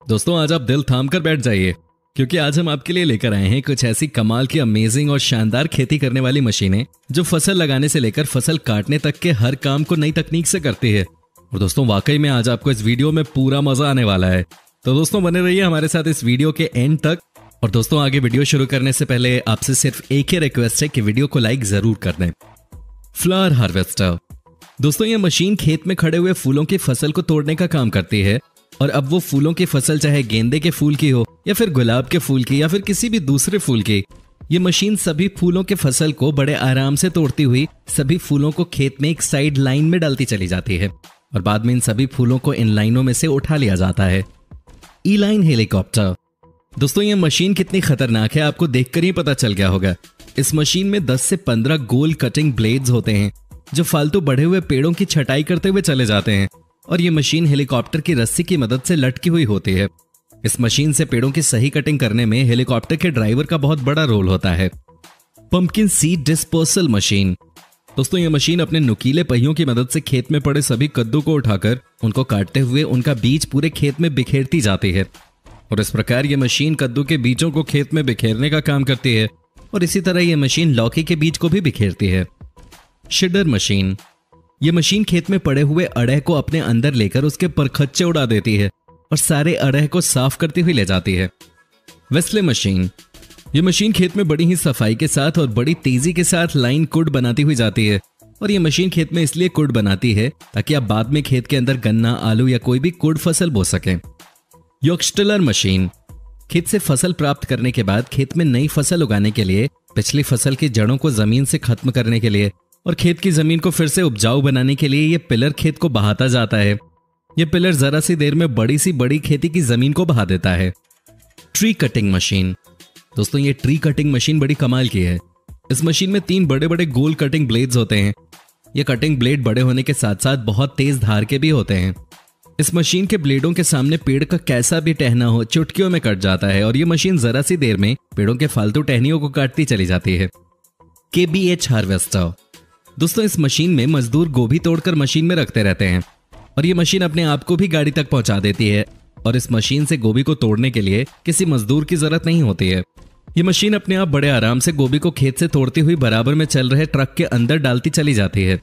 दोस्तों आज आप दिल थाम कर बैठ जाइए, क्योंकि आज हम आपके लिए लेकर आए हैं कुछ ऐसी कमाल की अमेजिंग और शानदार खेती करने वाली मशीनें जो फसल लगाने से लेकर फसल काटने तक के हर काम को नई तकनीक से करती है। और दोस्तों वाकई में आज आपको इस वीडियो में पूरा मजा आने वाला है, तो दोस्तों बने रहिए हमारे साथ इस वीडियो के एंड तक। और दोस्तों आगे वीडियो शुरू करने से पहले आपसे सिर्फ एक ही रिक्वेस्ट है कि वीडियो को लाइक जरूर कर दें। Flower harvester. दोस्तों ये मशीन खेत में खड़े हुए फूलों की फसल को तोड़ने का काम करती है। और अब वो फूलों की फसल चाहे गेंदे के फूल की हो या फिर गुलाब के फूल की या फिर किसी भी दूसरे फूल की, ये मशीन सभी फूलों के फसल को बड़े आराम से तोड़ती हुई सभी फूलों को खेत में एक साइड लाइन में डालती चली जाती है और बाद में इन सभी फूलों को इन लाइनों में से उठा लिया जाता है। ई लाइन हेलीकॉप्टर। दोस्तों ये मशीन कितनी खतरनाक है आपको देखकर ही पता चल गया होगा। इस मशीन में 10 से 15 गोल कटिंग ब्लेड्स होते हैं जो फालतू बढ़े हुए पेड़ों की छटाई करते हुए चले जाते हैं और ये मशीन हेलीकॉप्टर की रस्सी की मदद से लटकी हुई होती है। इस मशीन से पेड़ों की सही कटिंग करने में हेलीकॉप्टर के ड्राइवर का बहुत बड़ा रोल होता है। Pumpkin seed dispersal machine. दोस्तों ये मशीन अपने नुकीले पहियों की मदद से खेत में पड़े सभी कद्दू को उठाकर उनको काटते हुए उनका बीज पूरे खेत में बिखेरती जाती है और इस प्रकार ये मशीन कद्दू के बीजों को खेत में बिखेरने का काम करती है और इसी तरह ये मशीन लौकी के बीज को भी बिखेरती है। Shredder machine. ये मशीन खेत में पड़े हुए अड़ह को अपने अंदर लेकर उसके परखच्चे उड़ा देती है और सारे अड़ह को साफ करती हुई ले जाती है। Wesley machine. ये मशीन खेत में बड़ी ही सफाई के साथ और बड़ी तेजी के साथ लाइन कुड बनाती हुई जाती है और ये मशीन खेत में इसलिए कुड बनाती है ताकि आप बाद में खेत के अंदर गन्ना, आलू या कोई भी कुड फसल बो सकें। योक्सटिलर मशीन। खेत से फसल प्राप्त करने के बाद खेत में नई फसल उगाने के लिए पिछली फसल की जड़ों को जमीन से खत्म करने के लिए और खेत की जमीन को फिर से उपजाऊ बनाने के लिए ये पिलर खेत को बहाता जाता है। ये पिलर जरा सी देर में बड़ी सी बड़ी खेती की जमीन को बहा देता है। Tree cutting machine. दोस्तों ये ट्री कटिंग मशीन बड़ी कमाल की है। इस मशीन में 3 बड़े बड़े गोल कटिंग ब्लेड्स होते हैं। ये कटिंग ब्लेड बड़े होने के साथ साथ बहुत तेज धार के भी होते हैं। इस मशीन के ब्लेडों के सामने पेड़ का कैसा भी टहना हो चुटकियों में कट जाता है और ये मशीन जरा सी देर में पेड़ों के फालतू टहनियों को काटती चली जाती है। KBH harvester. दोस्तों इस मशीन में मजदूर गोभी तोड़कर मशीन में रखते रहते हैं और ये मशीन अपने आप को भी गाड़ी तक पहुंचा देती है और इस मशीन से गोभी को तोड़ने के लिए किसी मजदूर की जरूरत नहीं होती है। ये मशीन अपने आप बड़े आराम से गोभी को खेत से तोड़ती हुई बराबर में चल रहे ट्रक के अंदर डालती चली जाती है।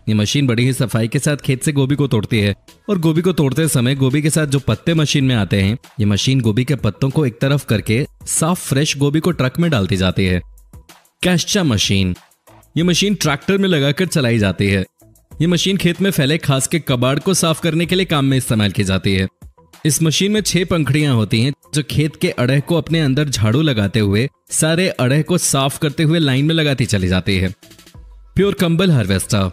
ये मशीन बड़ी ही सफाई के साथ खेत से गोभी को तोड़ती है और गोभी को तोड़ते समय गोभी के साथ जो पत्ते मशीन में आते हैं ये मशीन गोभी के पत्तों को एक तरफ करके साफ फ्रेश गोभी को ट्रक में डालती जाती है। कैश्चा मशीन। ये मशीन ट्रैक्टर में लगाकर चलाई जाती है। ये मशीन खेत में फैले घास के कबाड़ को साफ करने के लिए काम में इस्तेमाल की जाती है। इस मशीन में 6 पंखुड़ियां होती हैं जो खेत के अड़ह को अपने अंदर झाड़ू लगाते हुए सारे अड़ह को साफ करते हुए लाइन में लगाती चली जाती है। प्योर कंबल हार्वेस्टर।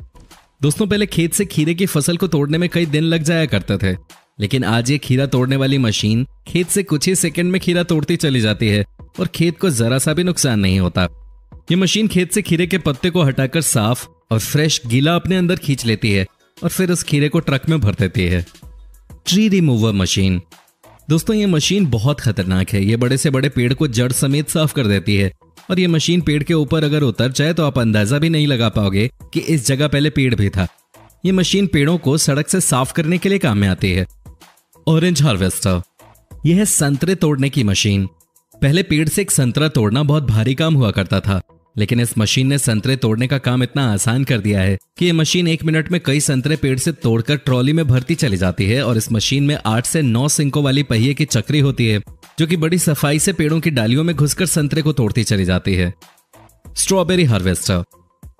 दोस्तों पहले खेत से खीरे की फसल को तोड़ने में कई दिन लग जाया करते थे, लेकिन आज ये खीरा तोड़ने वाली मशीन खेत से कुछ ही सेकंड में खीरा तोड़ती चली जाती है और खेत को जरा सा भी नुकसान नहीं होता। ये मशीन खेत से खीरे के पत्ते को हटाकर साफ और फ्रेश गीला अपने अंदर खींच लेती है और फिर उस खीरे को ट्रक में भर देती है। Tree remover machine. दोस्तों ये मशीन बहुत खतरनाक है। ये बड़े से बड़े पेड़ को जड़ समेत साफ कर देती है और ये मशीन पेड़ के ऊपर अगर उतर जाए तो आप अंदाजा भी नहीं लगा पाओगे कि इस जगह पहले पेड़ भी था। ये मशीन पेड़ों को सड़क से साफ करने के लिए काम में आती है। Orange harvester. यह है संतरे तोड़ने की मशीन। पहले पेड़ से एक संतरा तोड़ना बहुत भारी काम हुआ करता था, लेकिन इस मशीन ने संतरे तोड़ने का काम इतना आसान कर दिया है कि ये मशीन 1 मिनट में कई संतरे पेड़ से तोड़कर ट्रॉली में भरती चली जाती है और इस मशीन में 8 से 9 सिंकों वाली पहिए की चक्री होती है जो कि बड़ी सफाई से पेड़ों की डालियों में घुसकर संतरे को तोड़ती चली जाती है। Strawberry harvester.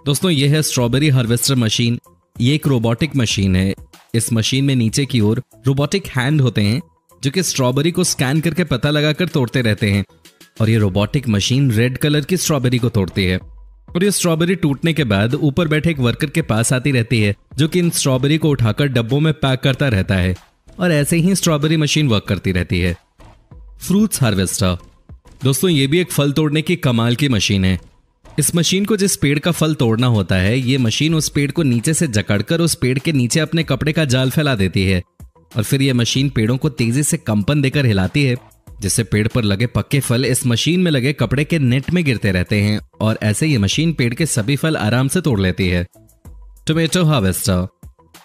दोस्तों ये है स्ट्रॉबेरी हार्वेस्टर मशीन। ये एक रोबोटिक मशीन है। इस मशीन में नीचे की ओर रोबोटिक हैंड होते हैं जो कि स्ट्रॉबेरी को स्कैन करके पता लगाकर तोड़ते रहते हैं और ये रोबोटिक मशीन रेड कलर की स्ट्रॉबेरी को तोड़ती है और ये स्ट्रॉबेरी टूटने के बाद ऊपर बैठे एक वर्कर के पास आती रहती है जो कि इन स्ट्रॉबेरी को उठाकर डब्बों में पैक करता रहता है और ऐसे ही स्ट्रॉबेरी मशीन वर्क करती रहती है। Fruits harvester. दोस्तों ये भी एक फल तोड़ने की कमाल की मशीन है। इस मशीन को जिस पेड़ का फल तोड़ना होता है ये मशीन उस पेड़ को नीचे से जकड़कर उस पेड़ के नीचे अपने कपड़े का जाल फैला देती है और फिर यह मशीन पेड़ों को तेजी से कंपन देकर हिलाती है जिससे पेड़ पर लगे पक्के फल इस मशीन में लगे कपड़े के नेट में गिरते रहते हैं और ऐसे ये मशीन पेड़ के सभी फल आराम से तोड़ लेती है। Tomato harvester.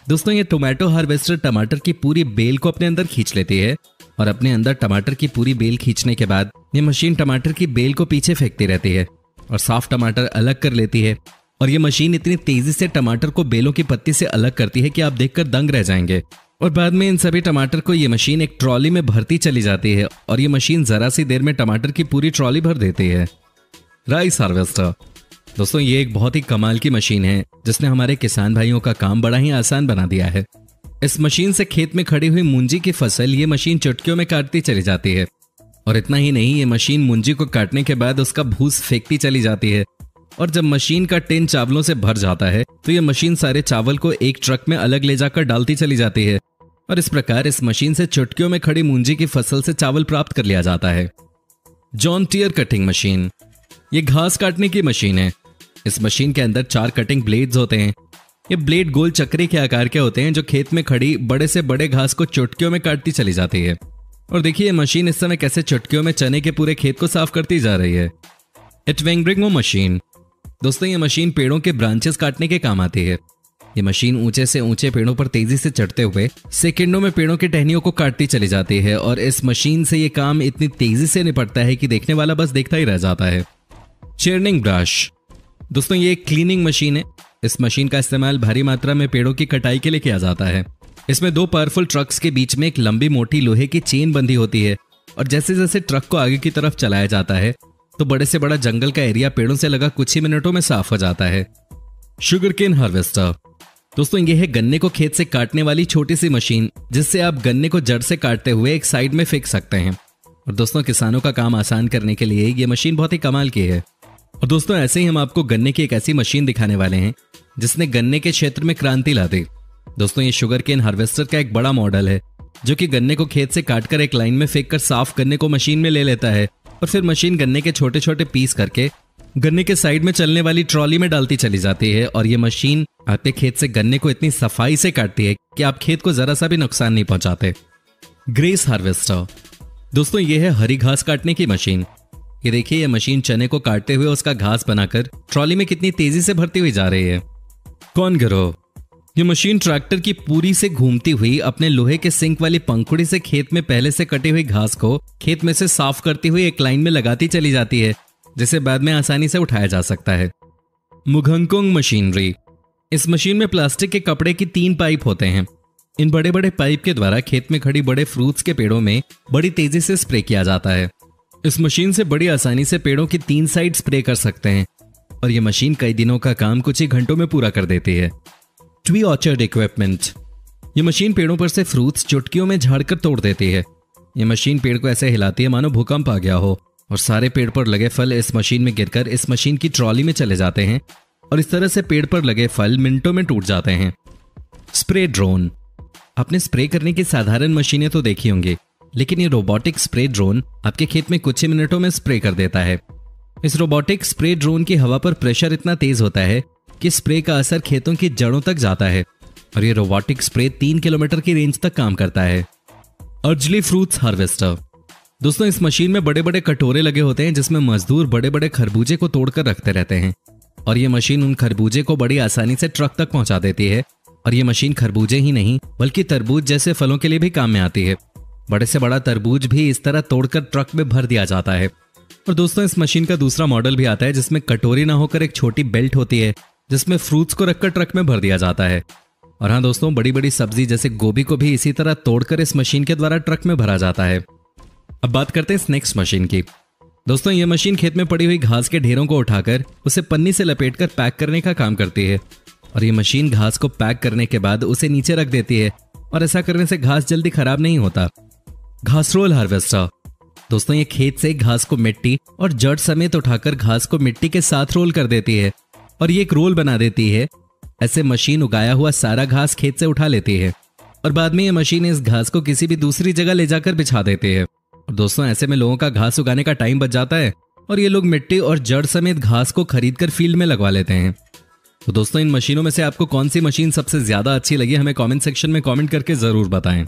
दोस्तों ये टोमेटो हार्वेस्टर टमाटर की पूरी बेल को अपने अंदर खींच लेती है और अपने अंदर टमाटर की पूरी बेल खींचने के बाद ये मशीन टमाटर की बेल को पीछे फेंकती रहती है और साफ टमाटर अलग कर लेती है। और ये मशीन इतनी तेजी से टमाटर को बेलों की पत्ती से अलग करती है कि आप देखकर दंग रह जाएंगे। और बाद में इन सभी टमाटर को ये मशीन एक ट्रॉली में भरती चली जाती है और ये मशीन जरा सी देर में टमाटर की पूरी ट्रॉली भर देती है। राइस हार्वेस्टर दोस्तों, ये एक बहुत ही कमाल की मशीन है जिसने हमारे किसान भाइयों का काम बड़ा ही आसान बना दिया है। इस मशीन से खेत में खड़ी हुई मूंजी की फसल ये मशीन चुटकियों में काटती चली जाती है। और इतना ही नहीं, ये मशीन मूंजी को काटने के बाद उसका भूस फेंकती चली जाती है। और जब मशीन का टिन चावलों से भर जाता है तो ये मशीन सारे चावल को एक ट्रक में अलग ले जाकर डालती चली जाती है। और इस प्रकार इस मशीन से चुटकियों में खड़ी मूंजी की फसल से चावल प्राप्त कर लिया जाता है। जॉन टियर कटिंग मशीन, ये घास काटने की मशीन है। इस मशीन के अंदर 4 कटिंग ब्लेड्स होते हैं। ये ब्लेड गोल चक्री के आकार के होते हैं जो खेत में खड़ी बड़े से बड़े घास को चुटकियों में काटती चली जाती है। और देखिए ये मशीन इस समय कैसे चुटकियों में चने के पूरे खेत को साफ करती जा रही है। एटवेंग्रिंगो मशीन दोस्तों, ये मशीन पेड़ों के ब्रांचेस काटने के काम आती है। ये मशीन ऊंचे से ऊंचे पेड़ों पर तेजी से चढ़ते हुए सेकंडों में पेड़ों की टहनियों को काटती चली जाती है। और इस मशीन से ये काम इतनी तेजी से निपटता है कि देखने वाला बस देखता ही रह जाता है। चर्निंग ब्रश दोस्तों, ये एक क्लीनिंग मशीन है। इस मशीन का इस्तेमाल भारी मात्रा में पेड़ों की कटाई के लिए किया जाता है। इसमें 2 पावरफुल ट्रक्स के बीच में एक लंबी मोटी लोहे की चेन बंधी होती है और जैसे जैसे ट्रक को आगे की तरफ चलाया जाता है तो बड़े से बड़ा जंगल का एरिया पेड़ों से लगा कुछ ही मिनटों में साफ हो जाता है। शुगर केन हार्वेस्टर दोस्तों, ये है गन्ने को खेत से काटने वाली छोटी सी मशीन जिससे आप गन्ने को जड़ से काटते हुए एक साइड में फेंक सकते हैं। और दोस्तों किसानों का काम आसान करने के लिए ये मशीन बहुत ही कमाल की है। और दोस्तों ऐसे ही हम आपको गन्ने की एक ऐसी मशीन दिखाने वाले हैं जिसने गन्ने के क्षेत्र में क्रांति ला दी। दोस्तों ये शुगर केन हार्वेस्टर का एक बड़ा मॉडल है जो कि गन्ने को खेत से काटकर एक लाइन में फेंक कर साफ गन्ने को मशीन में ले लेता है और फिर मशीन गन्ने के छोटे छोटे पीस करके गन्ने के साइड में चलने वाली ट्रॉली में डालती चली जाती है। और ये मशीन आपके खेत से गन्ने को इतनी सफाई से काटती है कि आप खेत को जरा सा भी नुकसान नहीं पहुंचाते। ग्रेस हार्वेस्टर दोस्तों, ये है हरी घास काटने की मशीन। ये देखिए ये मशीन चने को काटते हुए उसका घास बनाकर ट्रॉली में कितनी तेजी से भरती हुई जा रही है। कॉनगरो, ये मशीन ट्रैक्टर की पूरी से घूमती हुई अपने लोहे के सिंक वाली पंखुड़ी से खेत में पहले से कटी हुई घास को खेत में से साफ करती हुई एक लाइन में लगाती चली जाती है जिसे बाद में आसानी से उठाया जा सकता है। मुघंकुंग मशीनरी, इस मशीन में प्लास्टिक के कपड़े की 3 पाइप होते हैं। इन बड़े बड़े पाइप के द्वारा खेत में खड़ी बड़े फ्रूट्स के पेड़ों में बड़ी तेजी से स्प्रे किया जाता है। इस मशीन से बड़ी आसानी से पेड़ों की 3 साइड स्प्रे कर सकते हैं और ये मशीन कई दिनों का काम कुछ ही घंटों में पूरा कर देती है। ट्री ऑर्चर्ड इक्विपमेंट, ये मशीन पेड़ों पर से फ्रूट्स चुटकियों में झाड़कर तोड़ देती है। ये मशीन पेड़ को ऐसे हिलाती है मानो भूकंप आ गया हो और सारे पेड़ पर लगे फल इस मशीन में गिरकर इस मशीन की ट्रॉली में चले जाते हैं और इस तरह से पेड़ पर लगे फल मिनटों में टूट जाते हैं। स्प्रे ड्रोन, आपने स्प्रे करने की साधारण मशीनें तो देखी होंगी, लेकिन ये रोबोटिक स्प्रे ड्रोन आपके खेत में कुछ ही मिनटों में स्प्रे कर देता है। इस रोबोटिक स्प्रे ड्रोन की हवा पर प्रेशर इतना तेज होता है कि स्प्रे का असर खेतों की जड़ों तक जाता है और ये रोबोटिक स्प्रे 3 किलोमीटर की रेंज तक काम करता है। अर्जली फ्रूट्स हार्वेस्टर, दोस्तों इस मशीन में बड़े बड़े कटोरे लगे होते हैं जिसमें मजदूर बड़े बड़े खरबूजे को तोड़कर रखते रहते हैं और ये मशीन उन खरबूजे को बड़ी आसानी से ट्रक तक पहुंचा देती है। और ये मशीन खरबूजे ही नहीं बल्कि तरबूज जैसे फलों के लिए भी काम में आती है। बड़े से बड़ा तरबूज भी इस तरह तोड़कर ट्रक में भर दिया जाता है। और दोस्तों इस मशीन का दूसरा मॉडल भी आता है जिसमें कटोरी ना होकर एक छोटी बेल्ट होती है जिसमें फ्रूट्स को रखकर ट्रक में भर दिया जाता है। और हाँ दोस्तों, बड़ी बड़ी सब्जी जैसे गोभी को भी इसी तरह तोड़कर इस मशीन के द्वारा ट्रक में भरा जाता है। अब बात करते हैं इस नेक्स्ट मशीन की। दोस्तों ये मशीन खेत में पड़ी हुई घास के ढेरों को उठाकर उसे पन्नी से लपेटकर पैक करने का काम करती है और ये मशीन घास को पैक करने के बाद उसे नीचे रख देती है और ऐसा करने से घास जल्दी खराब नहीं होता। घास रोल हार्वेस्टर, दोस्तों ये खेत से घास को मिट्टी और जड़ समेत उठाकर घास को मिट्टी के साथ रोल कर देती है और ये एक रोल बना देती है। ऐसे मशीन उगाया हुआ सारा घास खेत से उठा लेती है और बाद में ये मशीन इस घास को किसी भी दूसरी जगह ले जाकर बिछा देती है। और दोस्तों ऐसे में लोगों का घास उगाने का टाइम बच जाता है और ये लोग मिट्टी और जड़ समेत घास को खरीदकर फील्ड में लगवा लेते हैं। तो दोस्तों इन मशीनों में से आपको कौन सी मशीन सबसे ज्यादा अच्छी लगी हमें कमेंट सेक्शन में कमेंट करके जरूर बताएं।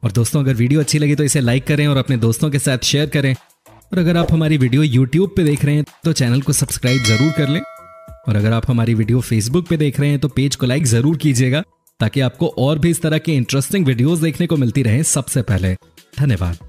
और दोस्तों अगर वीडियो अच्छी लगी तो इसे लाइक करें और अपने दोस्तों के साथ शेयर करें। और अगर आप हमारी वीडियो YouTube पे देख रहे हैं तो चैनल को सब्सक्राइब जरूर कर लें। और अगर आप हमारी वीडियो Facebook पे देख रहे हैं तो पेज को लाइक जरूर कीजिएगा ताकि आपको और भी इस तरह की इंटरेस्टिंग वीडियोस देखने को मिलती रहे सबसे पहले। धन्यवाद।